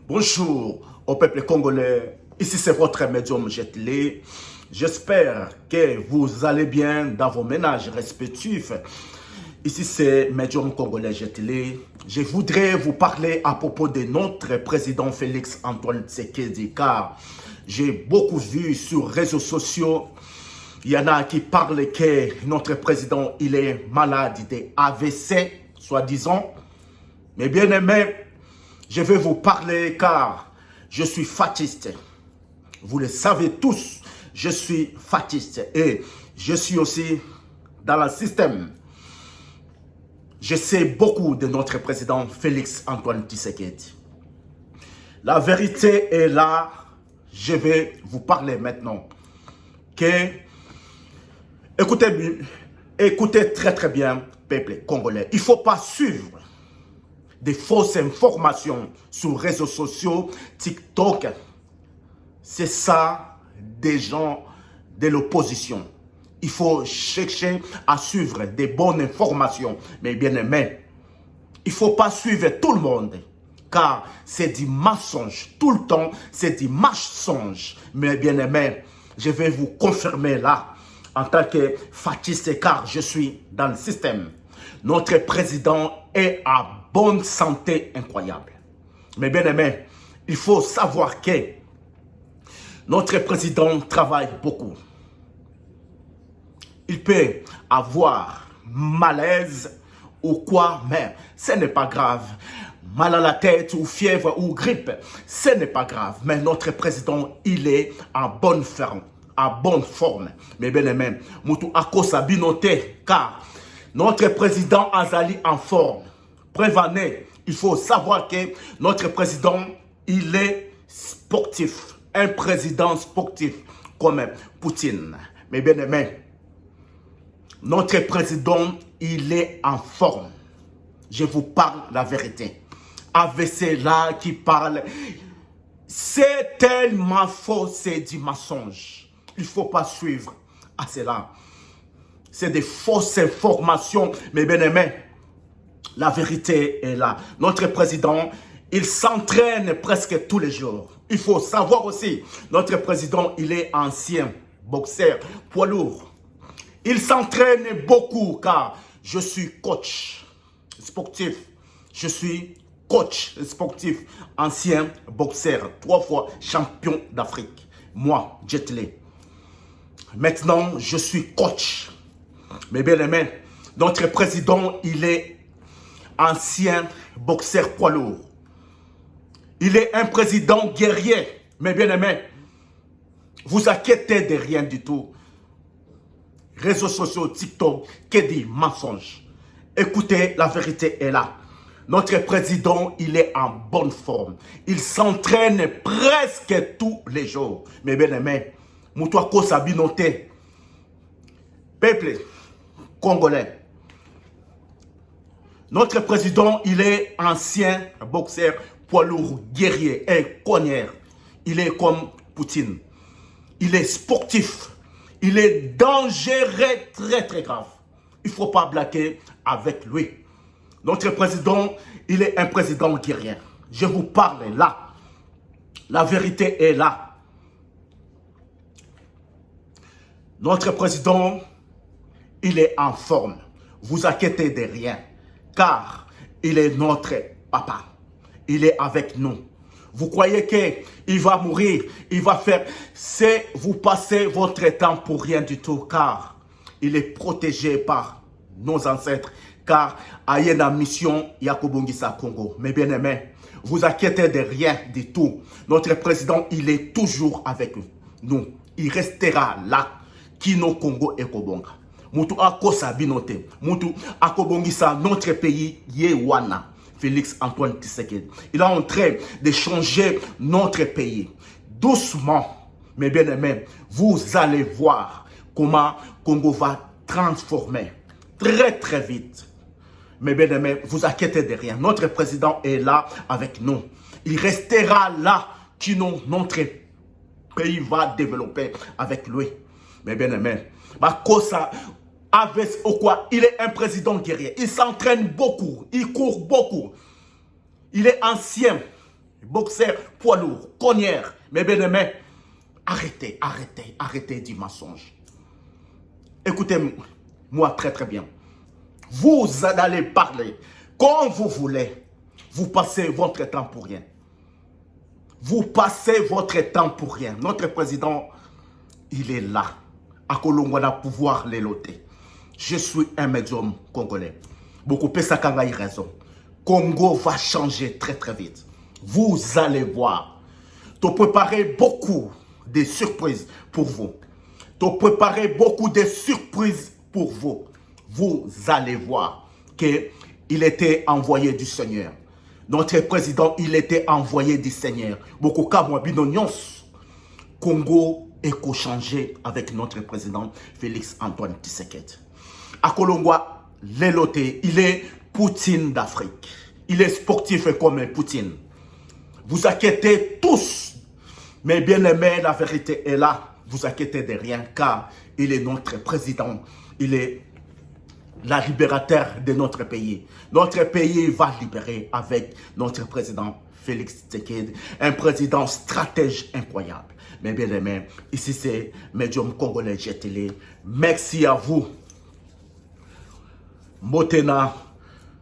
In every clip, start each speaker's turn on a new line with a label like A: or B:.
A: Bonjour au peuple congolais, ici c'est votre médium Jet Li. J'espère que vous allez bien dans vos ménages respectifs. Ici c'est médium congolais Jet Li. Je voudrais vous parler à propos de notre président Félix Antoine Tshisekedi, car j'ai beaucoup vu sur les réseaux sociaux, il y en a qui parlent que notre président il est malade de AVC, soi-disant. Mais bien aimé, je vais vous parler car je suis fatiste. Vous le savez tous, je suis fatiste et je suis aussi dans le système. Je sais beaucoup de notre président Félix Antoine Tshisekedi. La vérité est là, je vais vous parler maintenant. Écoutez très bien, peuple congolais. Il ne faut pas suivre des fausses informations sur les réseaux sociaux, TikTok. C'est ça des gens de l'opposition. Il faut chercher à suivre des bonnes informations. Mais bien aimé, il ne faut pas suivre tout le monde. Car c'est du mensonge. Tout le temps, c'est du mensonge. Mais bien aimé, je vais vous confirmer là, en tant que fatiste, car je suis dans le système. Notre président est en bonne santé incroyable. Mais bien aimé, il faut savoir que notre président travaille beaucoup. Il peut avoir malaise ou quoi, mais ce n'est pas grave. Mal à la tête ou fièvre ou grippe, ce n'est pas grave. Mais notre président, il est en bonne forme. Mais bien aimé, Moutou Akosa Binote, car notre président Azali en forme. Prévenez, il faut savoir que notre président, il est sportif. Un président sportif comme Poutine. Mais bien aimé, notre président, il est en forme. Je vous parle la vérité. AVC là qui parle, c'est tellement faux, c'est du mensonge. Il ne faut pas suivre à cela. C'est des fausses informations. Mais bien aimé, la vérité est là. Notre président, il s'entraîne presque tous les jours. Il faut savoir aussi, notre président, il est ancien boxeur, poids lourd. Il s'entraîne beaucoup car je suis coach sportif. Je suis coach sportif, ancien boxeur, 3 fois champion d'Afrique. Moi, Jet Li. Maintenant, je suis coach. Mais bien aimé, notre président, il est ancien boxeur poids lourd. Il est un président guerrier. Mais bien aimé, vous inquiétez de rien du tout. Réseaux sociaux, TikTok, que des mensonges. Écoutez, la vérité est là. Notre président, il est en bonne forme. Il s'entraîne presque tous les jours. Mais bien aimé, Moutouako Sabinote, peuple congolais. Notre président, il est ancien boxeur, poids lourd, guerrier, un cogneur. Il est comme Poutine. Il est sportif. Il est dangereux, très grave. Il ne faut pas blaguer avec lui. Notre président, il est un président guerrier. Je vous parle là. La vérité est là. Notre président, il est en forme. Vous inquiétez de rien. Car il est notre papa. Il est avec nous. Vous croyez qu'il va mourir, il va faire... C'est vous passez votre temps pour rien du tout, car il est protégé par nos ancêtres. Car il y a une mission Yakobongisa Congo. Mais bien aimé, vous inquiétez de rien du tout. Notre président, il est toujours avec nous. Il restera là. Kino Congo et Kobonga. Moutou Akosa Binote. Moutou Akobongisa, notre pays, Yewana. Félix Antoine Tshisekedi. Il est en train de changer notre pays. Doucement, mais bien aimé, vous allez voir comment Congo va transformer. Très vite. Mais bien aimé, vous inquiétez de rien. Notre président est là avec nous. Il restera là que notre pays va développer avec lui. Mais bien aimé, il est un président guerrier. Il s'entraîne beaucoup. Il court beaucoup. Il est ancien boxeur, poids lourd, cogneur, mes bien-aimés, arrêtez, arrêtez, arrêtez du mensonge. Écoutez-moi très très bien. Vous allez parler comme vous voulez. Vous passez votre temps pour rien. Vous passez votre temps pour rien. Notre président, il est là. À Kolongo, on a pouvoir les loter. Je suis un médium congolais. Beaucoup de gens ont raison. Congo va changer très très vite. Vous allez voir. Tu préparer beaucoup de surprises pour vous. Tu préparer beaucoup de surprises pour vous. Vous allez voir qu'il était envoyé du Seigneur. Notre président, il était envoyé du Seigneur. Beaucoup de cas, Congo est changé avec notre président Félix Antoine Tshisekedi. À Kolongwa, l'éloté, il est Poutine d'Afrique. Il est sportif comme Poutine. Vous inquiétez tous. Mais bien aimé, la vérité est là. Vous inquiétez de rien car il est notre président. Il est la libérateur de notre pays. Notre pays va libérer avec notre président Félix Tshisekedi, un président stratège incroyable. Mais bien aimé, ici c'est Médium Congolais GTL. Merci à vous. Mbotena,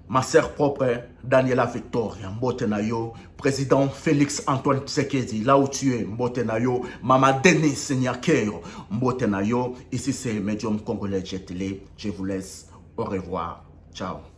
A: ma sœur propre, Daniela Victoria, Mbotena yo, président Félix Antoine Tshisekedi, là où tu es, Mbotena yo, Maman Denis Nyakero, Mbotena yo, ici c'est Médium Congolais GTL. Je vous laisse. Au revoir. Ciao.